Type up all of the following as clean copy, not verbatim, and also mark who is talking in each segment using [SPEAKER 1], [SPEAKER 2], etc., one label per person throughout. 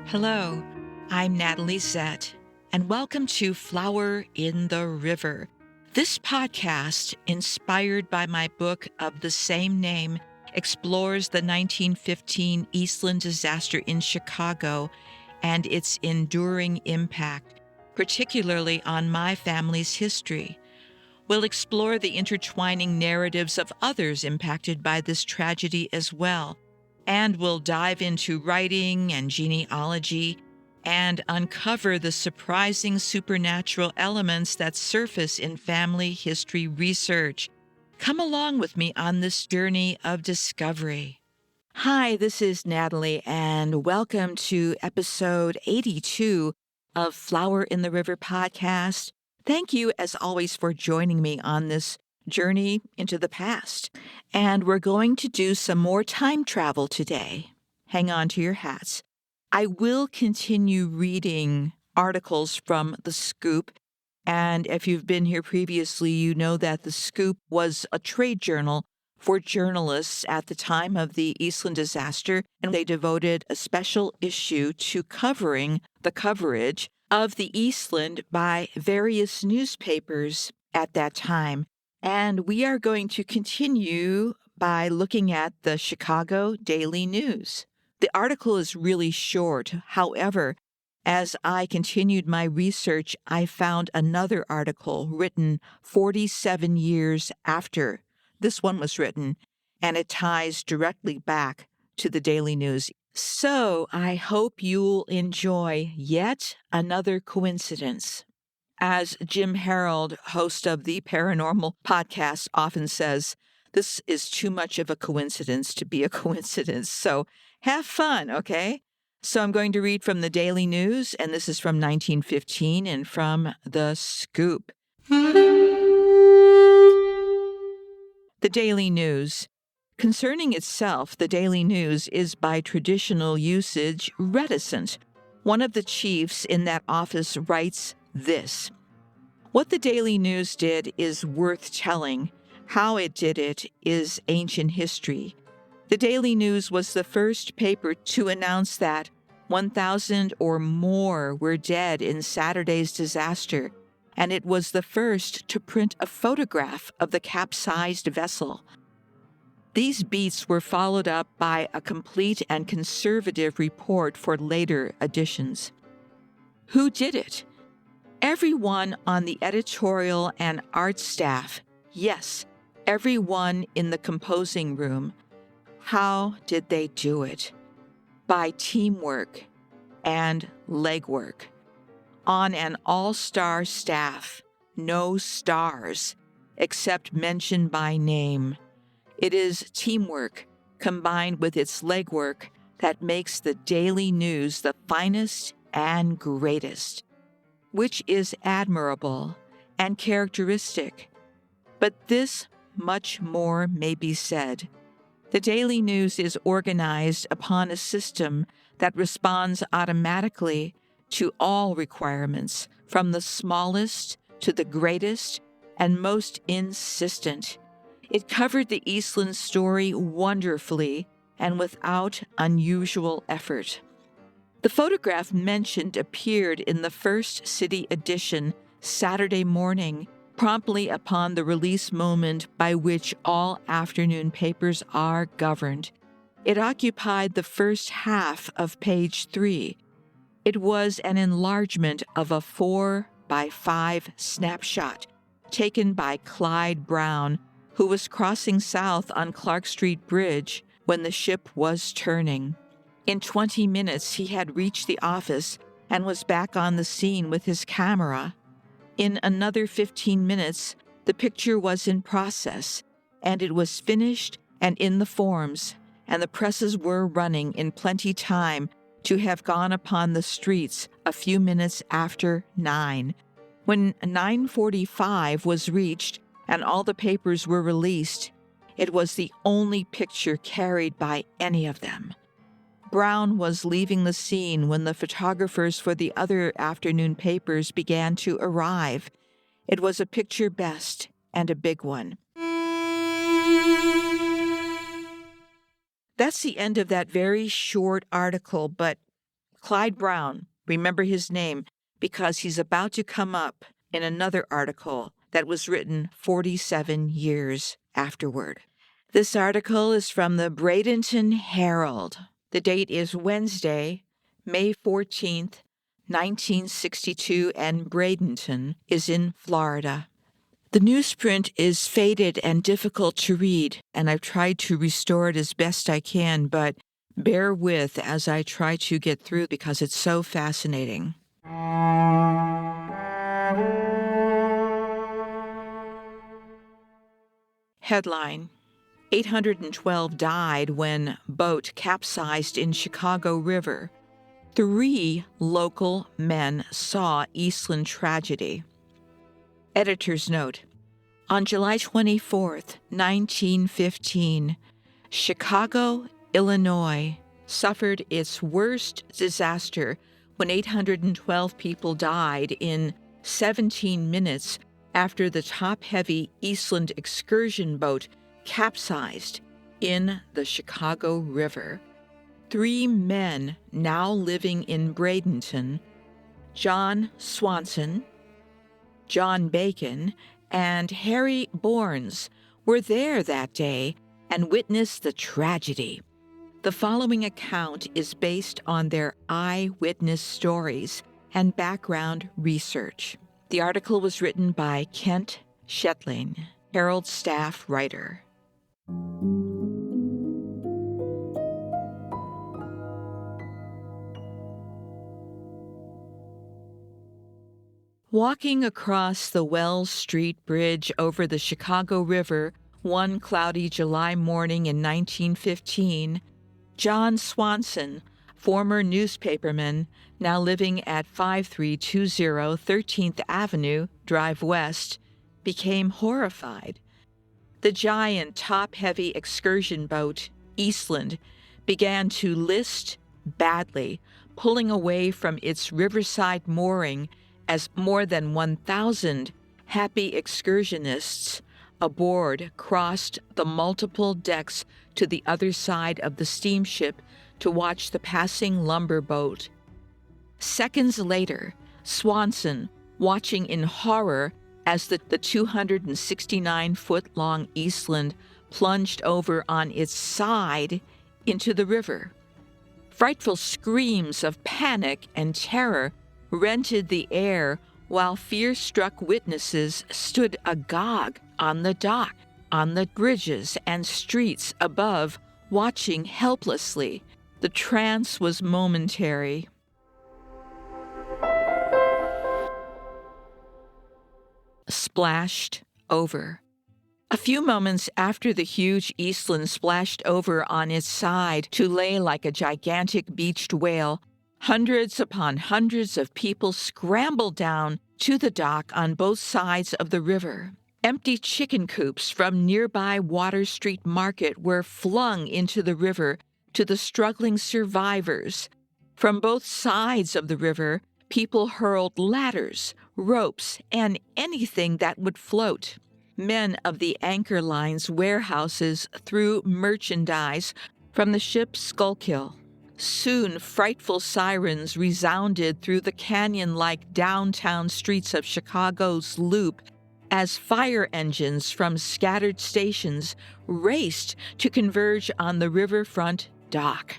[SPEAKER 1] Hello, I'm Natalie Zett, and welcome to Flower in the River. This podcast, inspired by my book of the same name, explores the 1915 Eastland disaster in Chicago and its enduring impact, particularly on my family's history. We'll explore the intertwining narratives of others impacted by this tragedy as well, and we'll dive into writing and genealogy and uncover the surprising supernatural elements that surface in family history research. Come along with me on this journey of discovery. Hi, this is Natalie, and welcome to episode 82 of Flower in the River podcast. Thank you, as always, for joining me on this journey into the past. And we're going to do some more time travel today. Hang on to your hats. I will continue reading articles from The Scoop. And if you've been here previously, you know that The Scoop was a trade journal for journalists at the time of the Eastland disaster, and they devoted a special issue to covering the coverage of the Eastland by various newspapers at that time. And we are going to continue by looking at the Chicago Daily News. The article is really short. However, as I continued my research, I found another article written 47 years after this one was written, and it ties directly back to the Daily News. So I hope you'll enjoy yet another coincidence. As Jim Herald, host of the Paranormal Podcast, often says, this is too much of a coincidence to be a coincidence. So have fun, okay? So I'm going to read from the Daily News, and this is from 1915 and from The Scoop. The Daily News. Concerning itself, the Daily News is by traditional usage reticent. One of the chiefs in that office writes this: "What the Daily News did is worth telling. How it did it is ancient history. The Daily News was the first paper to announce that 1,000 or more were dead in Saturday's disaster, and it was the first to print a photograph of the capsized vessel. These beats were followed up by a complete and conservative report for later editions. Who did it? Everyone on the editorial and art staff. Yes, everyone in the composing room. How did they do it? By teamwork and legwork. On an all-star staff, no stars, except mentioned by name. It is teamwork, combined with its legwork, that makes the Daily News the finest and greatest, which is admirable and characteristic. But this much more may be said. The Daily News is organized upon a system that responds automatically to all requirements, from the smallest to the greatest and most insistent. It covered the Eastland story wonderfully and without unusual effort. The photograph mentioned appeared in the first city edition Saturday morning, promptly upon the release moment by which all afternoon papers are governed. It occupied the first half of page 3. It was an enlargement of a 4x5 snapshot taken by Clyde Brown, who was crossing south on Clark Street Bridge when the ship was turning. In 20 minutes, he had reached the office and was back on the scene with his camera. In another 15 minutes, the picture was in process, and it was finished and in the forms, and the presses were running in plenty time to have gone upon the streets a few minutes after 9. When 9:45 was reached and all the papers were released, it was the only picture carried by any of them. Brown was leaving the scene when the photographers for the other afternoon papers began to arrive. It was a picture best, and a big one." That's the end of that very short article, but Clyde Brown, remember his name because he's about to come up in another article that was written 47 years afterward. This article is from the Bradenton Herald. The date is Wednesday, May 14th, 1962, and Bradenton is in Florida. The newsprint is faded and difficult to read, and I've tried to restore it as best I can, but bear with as I try to get through because it's so fascinating. Headline: 812 died when boat capsized in Chicago River. 3 local men saw Eastland tragedy. Editor's note: on July 24, 1915, Chicago, Illinois, suffered its worst disaster when 812 people died in 17 minutes after the top-heavy Eastland excursion boat capsized in the Chicago River. 3 men now living in Bradenton, John Swanson, John Bacon, and Harry Bournes, were there that day and witnessed the tragedy. The following account is based on their eyewitness stories and background research. The article was written by Kent Shetling, Herald staff writer. Walking across the Wells Street Bridge over the Chicago River one cloudy July morning in 1915, John Swanson, former newspaperman, now living at 5320 13th Avenue, Drive West, became horrified. The giant top-heavy excursion boat, Eastland, began to list badly, pulling away from its riverside mooring as more than 1,000 happy excursionists aboard crossed the multiple decks to the other side of the steamship to watch the passing lumber boat. Seconds later, Swanson, watching in horror as the 269-foot-long Eastland plunged over on its side into the river. Frightful screams of panic and terror rented the air while fear-struck witnesses stood agog on the dock, on the bridges and streets above, watching helplessly. The trance was momentary. Splashed over. A few moments after the huge Eastland splashed over on its side to lay like a gigantic beached whale, hundreds upon hundreds of people scrambled down to the dock on both sides of the river. Empty chicken coops from nearby Water Street Market were flung into the river to the struggling survivors. From both sides of the river, people hurled ladders, ropes, and anything that would float. Men of the Anchor Line's warehouses threw merchandise from the ship's Schuylkill. Soon, frightful sirens resounded through the canyon-like downtown streets of Chicago's Loop as fire engines from scattered stations raced to converge on the riverfront dock.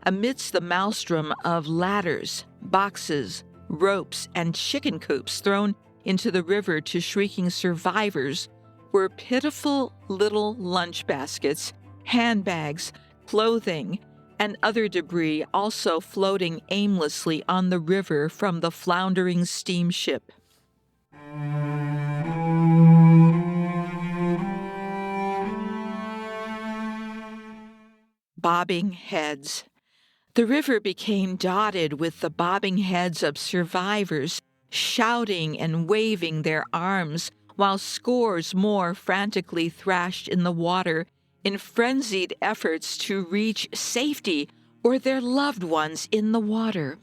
[SPEAKER 1] Amidst the maelstrom of ladders, boxes, ropes, and chicken coops thrown into the river to shrieking survivors were pitiful little lunch baskets, handbags, clothing, and other debris also floating aimlessly on the river from the floundering steamship. Bobbing heads. The river became dotted with the bobbing heads of survivors, shouting and waving their arms, while scores more frantically thrashed in the water in frenzied efforts to reach safety or their loved ones in the water.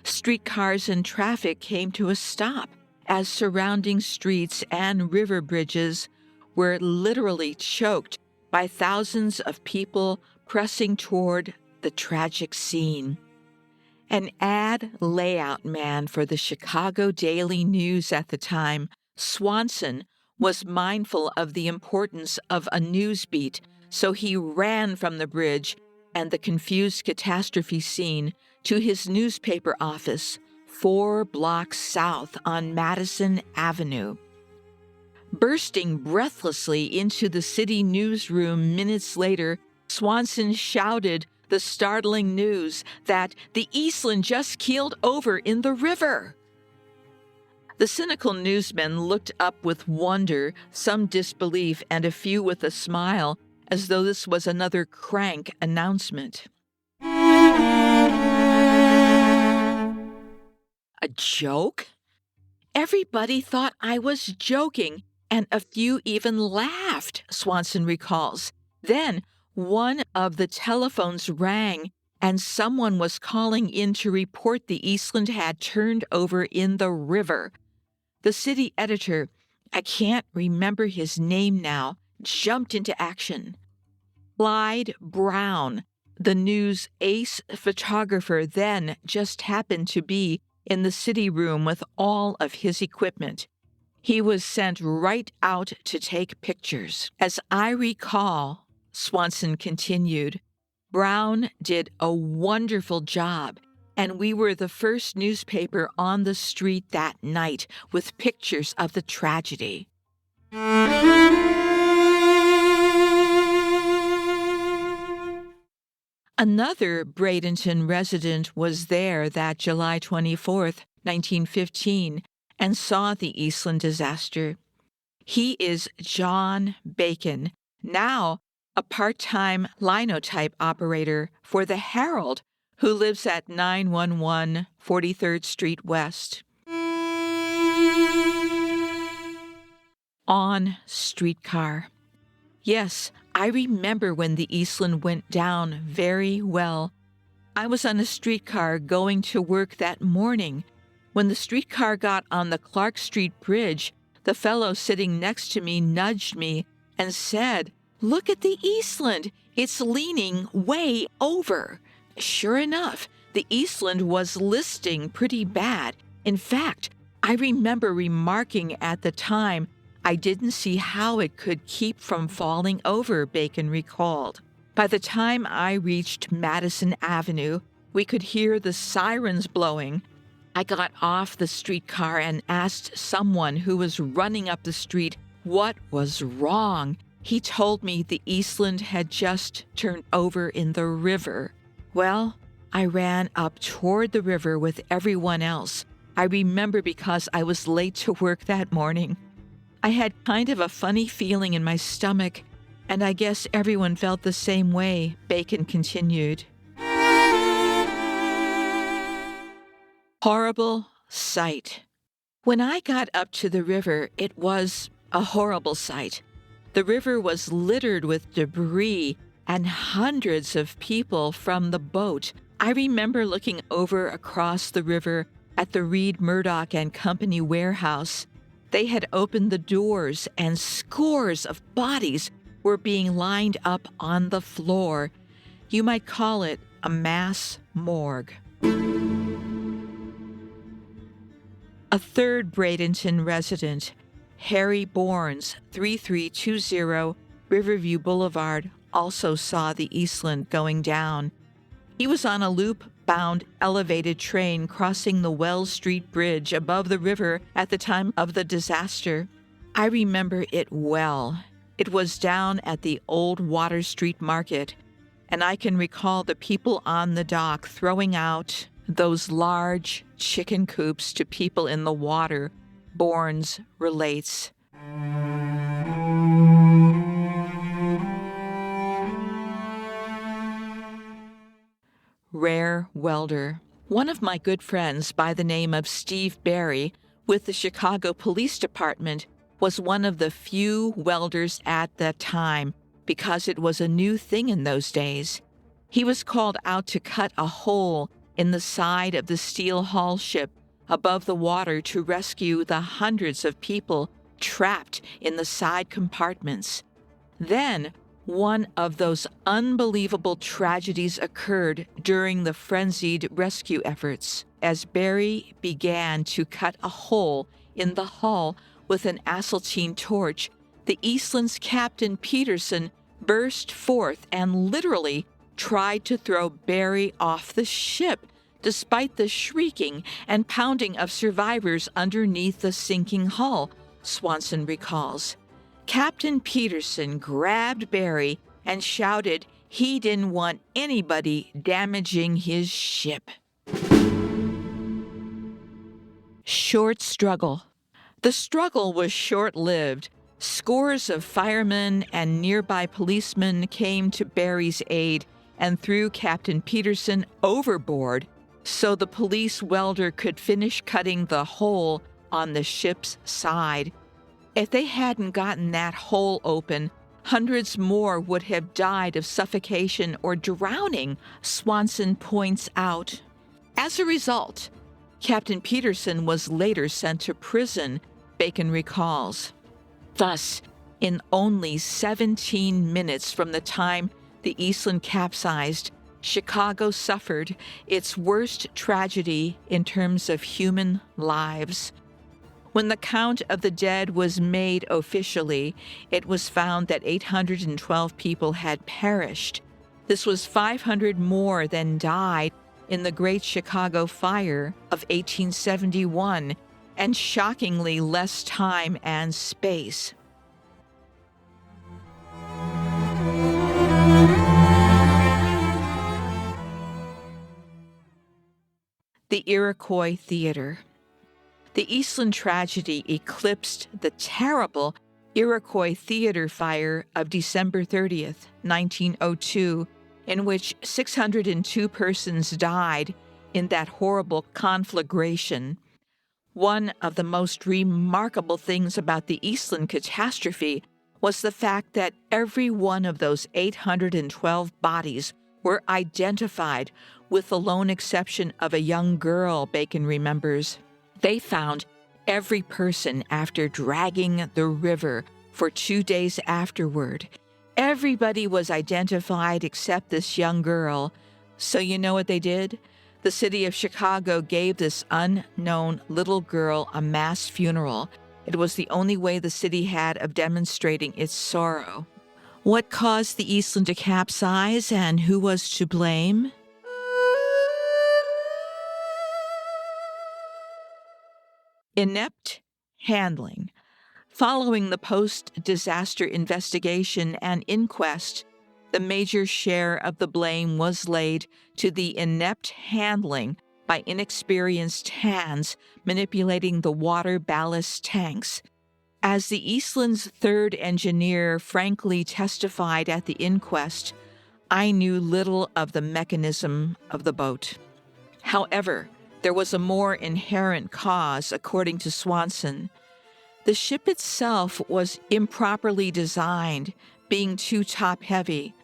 [SPEAKER 1] Streetcars and traffic came to a stop as surrounding streets and river bridges were literally choked by thousands of people pressing toward the tragic scene. An ad layout man for the Chicago Daily News at the time, Swanson was mindful of the importance of a news beat, so he ran from the bridge and the confused catastrophe scene to his newspaper office, 4 blocks south on Madison Avenue. Bursting breathlessly into the city newsroom minutes later, Swanson shouted the startling news that the Eastland just keeled over in the river. The cynical newsmen looked up with wonder, some disbelief, and a few with a smile, as though this was another crank announcement. A joke? Everybody thought I was joking, and a few even laughed, Swanson recalls. Then one of the telephones rang, and someone was calling in to report the Eastland had turned over in the river. The city editor, I can't remember his name now, jumped into action. Clyde Brown, the news ace photographer, then just happened to be in the city room with all of his equipment. He was sent right out to take pictures. As I recall, Swanson continued, Brown did a wonderful job, and we were the first newspaper on the street that night with pictures of the tragedy. Another Bradenton resident was there that July 24th, 1915, and saw the Eastland disaster. He is John Bacon, now a part-time linotype operator for the Herald, who lives at 911 43rd Street West. On streetcar. Yes, I remember when the Eastland went down very well. I was on a streetcar going to work that morning. When the streetcar got on the Clark Street Bridge, the fellow sitting next to me nudged me and said, "Look at the Eastland. It's leaning way over." Sure enough, the Eastland was listing pretty bad. In fact, I remember remarking at the time, I didn't see how it could keep from falling over, Bacon recalled. By the time I reached Madison Avenue, we could hear the sirens blowing. I got off the streetcar and asked someone who was running up the street what was wrong. He told me the Eastland had just turned over in the river. Well, I ran up toward the river with everyone else. I remember because I was late to work that morning. I had kind of a funny feeling in my stomach, and I guess everyone felt the same way, Bacon continued. Horrible sight. When I got up to the river, it was a horrible sight. The river was littered with debris and hundreds of people from the boat. I remember looking over across the river at the Reed Murdoch and Company warehouse. They had opened the doors, and scores of bodies were being lined up on the floor. You might call it a mass morgue. A third Bradenton resident, Harry Bournes, 3320 Riverview Boulevard, also saw the Eastland going down. He was on a loop-bound elevated train crossing the Wells Street Bridge above the river at the time of the disaster. I remember it well. It was down at the old Water Street Market, and I can recall the people on the dock throwing out those large chicken coops to people in the water, Bournes relates. Rare welder. One of my good friends by the name of Steve Barry with the Chicago Police Department was one of the few welders at that time because it was a new thing in those days. He was called out to cut a hole in the side of the steel hull ship above the water to rescue the hundreds of people trapped in the side compartments. Then, One of those unbelievable tragedies occurred during the frenzied rescue efforts as Barry began to cut a hole in the hull with an acetylene torch. The Eastland's Captain Peterson burst forth and literally tried to throw Barry off the ship, despite the shrieking and pounding of survivors underneath the sinking hull, Swanson recalls. Captain Peterson grabbed Barry and shouted he didn't want anybody damaging his ship. Short struggle. The struggle was short-lived. Scores of firemen and nearby policemen came to Barry's aid and threw Captain Peterson overboard so the police welder could finish cutting the hole on the ship's side. If they hadn't gotten that hole open, hundreds more would have died of suffocation or drowning, Swanson points out. As a result, Captain Peterson was later sent to prison, Bacon recalls. Thus, in only 17 minutes from the time the Eastland capsized, Chicago suffered its worst tragedy in terms of human lives. When the count of the dead was made officially, it was found that 812 people had perished. This was 500 more than died in the Great Chicago Fire of 1871, and shockingly less time and space. The Iroquois Theater. The Eastland tragedy eclipsed the terrible Iroquois Theater fire of December 30th, 1902, in which 602 persons died in that horrible conflagration. One of the most remarkable things about the Eastland catastrophe was the fact that every one of those 812 bodies were identified, with the lone exception of a young girl, Bacon remembers. They found every person after dragging the river for 2 days afterward. Everybody was identified except this young girl. So you know what they did? The city of Chicago gave this unknown little girl a mass funeral. It was the only way the city had of demonstrating its sorrow. What caused the Eastland to capsize and who was to blame? Inept handling. Following the post-disaster investigation and inquest, the major share of the blame was laid to the inept handling by inexperienced hands manipulating the water ballast tanks. As the Eastland's third engineer frankly testified at the inquest, I knew little of the mechanism of the boat. However, there was a more inherent cause, according to Swanson. The ship itself was improperly designed, being too top-heavy.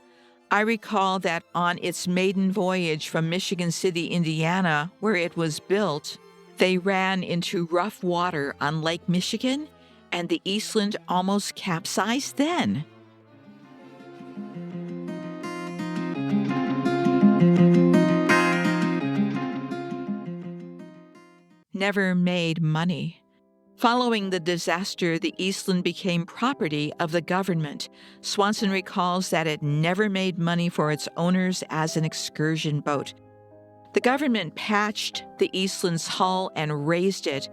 [SPEAKER 1] I recall that on its maiden voyage from Michigan City, Indiana, where it was built, they ran into rough water on Lake Michigan, and the Eastland almost capsized then. Never made money. Following the disaster, the Eastland became property of the government. Swanson recalls that it never made money for its owners as an excursion boat. The government patched the Eastland's hull and raised it.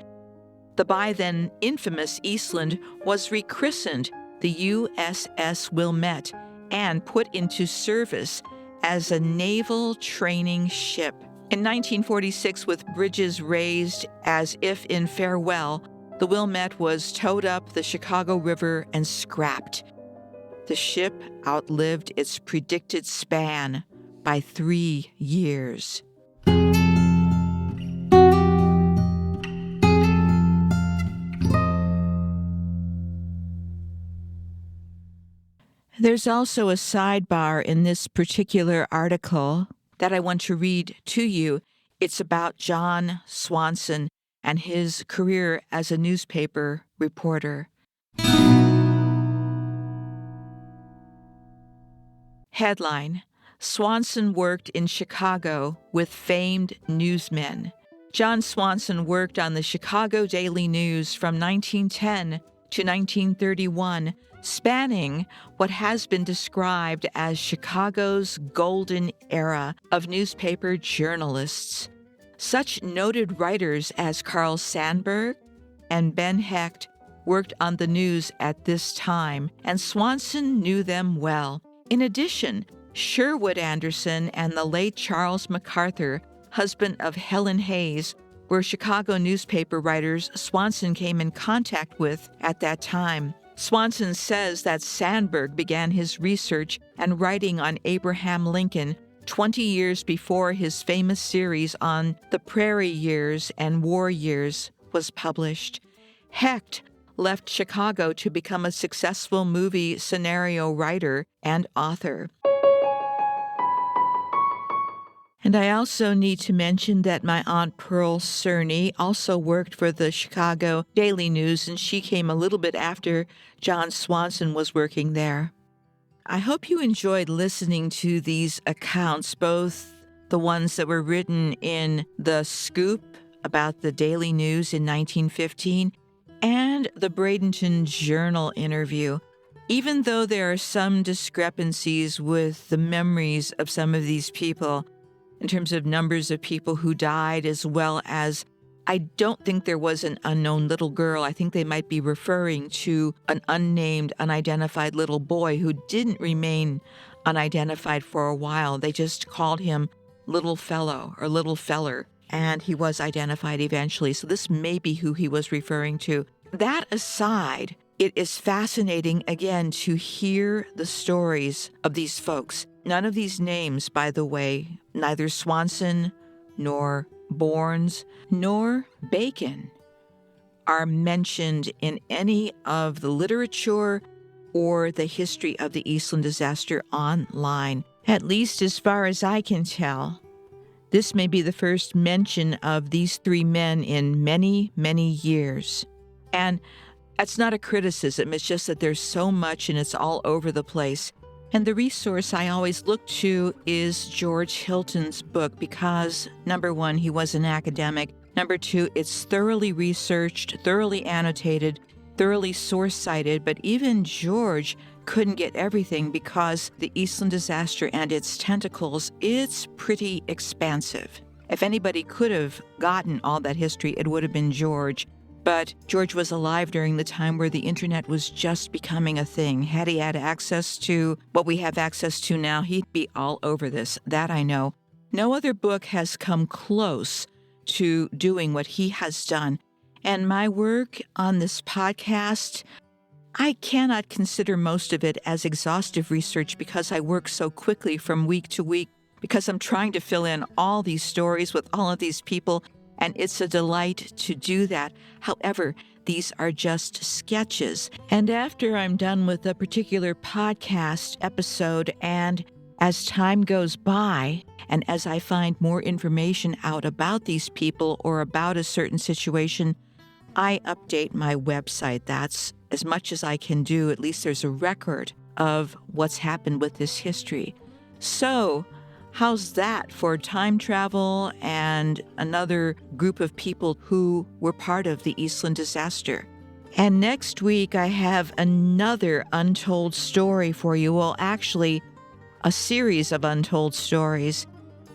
[SPEAKER 1] The by then infamous Eastland was rechristened the USS Wilmette and put into service as a naval training ship. In 1946, with bridges raised as if in farewell, the Wilmette was towed up the Chicago River and scrapped. The ship outlived its predicted span by 3 years. There's also a sidebar in this particular article that I want to read to you. It's about John Swanson and his career as a newspaper reporter. Headline: Swanson worked in Chicago with famed newsmen. John Swanson worked on the Chicago Daily News from 1910 to 1931, spanning what has been described as Chicago's golden era of newspaper journalists. Such noted writers as Carl Sandburg and Ben Hecht worked on the news at this time, and Swanson knew them well. In addition, Sherwood Anderson and the late Charles MacArthur, husband of Helen Hayes, were Chicago newspaper writers Swanson came in contact with at that time. Swanson says that Sandburg began his research and writing on Abraham Lincoln 20 years before his famous series on the Prairie Years and War Years was published. Hecht left Chicago to become a successful movie scenario writer and author. And I also need to mention that my Aunt Pearl Cerny also worked for the Chicago Daily News, and she came a little bit after John Swanson was working there. I hope you enjoyed listening to these accounts, both the ones that were written in The Scoop about the Daily News in 1915 and the Bradenton Journal interview. Even though there are some discrepancies with the memories of some of these people, in terms of numbers of people who died, as well as I don't think there was an unknown little girl. I think they might be referring to an unnamed, unidentified little boy who didn't remain unidentified for a while. They just called him Little Fellow or Little Feller, and he was identified eventually. So this may be who he was referring to. That aside, it is fascinating, again, to hear the stories of these folks. None of these names, by the way, neither Swanson nor Bournes nor Bacon, are mentioned in any of the literature or the history of the Eastland disaster online, at least as far as I can tell. This may be the first mention of these three men in many, many years. And that's not a criticism, it's just that there's so much and it's all over the place. And the resource I always look to is George Hilton's book because, number one, he was an academic. Number two, it's thoroughly researched, thoroughly annotated, thoroughly source-cited, but even George couldn't get everything because the Eastland disaster and its tentacles, it's pretty expansive. If anybody could have gotten all that history, it would have been George. But George was alive during the time where the internet was just becoming a thing. Had he had access to what we have access to now, he'd be all over this. That I know. No other book has come close to doing what he has done. And my work on this podcast, I cannot consider most of it as exhaustive research because I work so quickly from week to week, because I'm trying to fill in all these stories with all of these people. And it's a delight to do that. However, these are just sketches. And after I'm done with a particular podcast episode, and as time goes by, and as I find more information out about these people or about a certain situation, I update my website. That's as much as I can do. At least there's a record of what's happened with this history. So, how's that for time travel and another group of people who were part of the Eastland disaster? And next week, I have another untold story for you. Well, actually, a series of untold stories.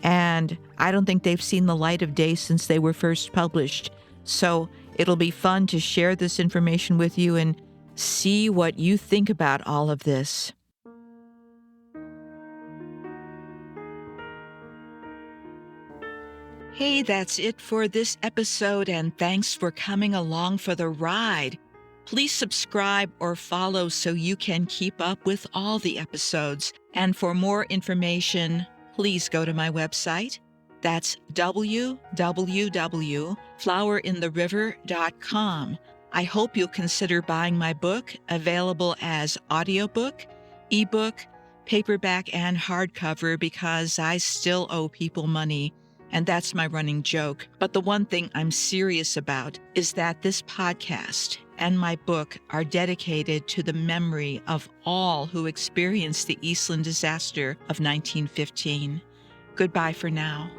[SPEAKER 1] And I don't think they've seen the light of day since they were first published. So it'll be fun to share this information with you and see what you think about all of this. Hey, that's it for this episode, and thanks for coming along for the ride. Please subscribe or follow so you can keep up with all the episodes. And for more information, please go to my website. That's www.flowerintheriver.com. I hope you'll consider buying my book, available as audiobook, ebook, paperback, and hardcover, because I still owe people money. And that's my running joke. But the one thing I'm serious about is that this podcast and my book are dedicated to the memory of all who experienced the Eastland disaster of 1915. Goodbye for now.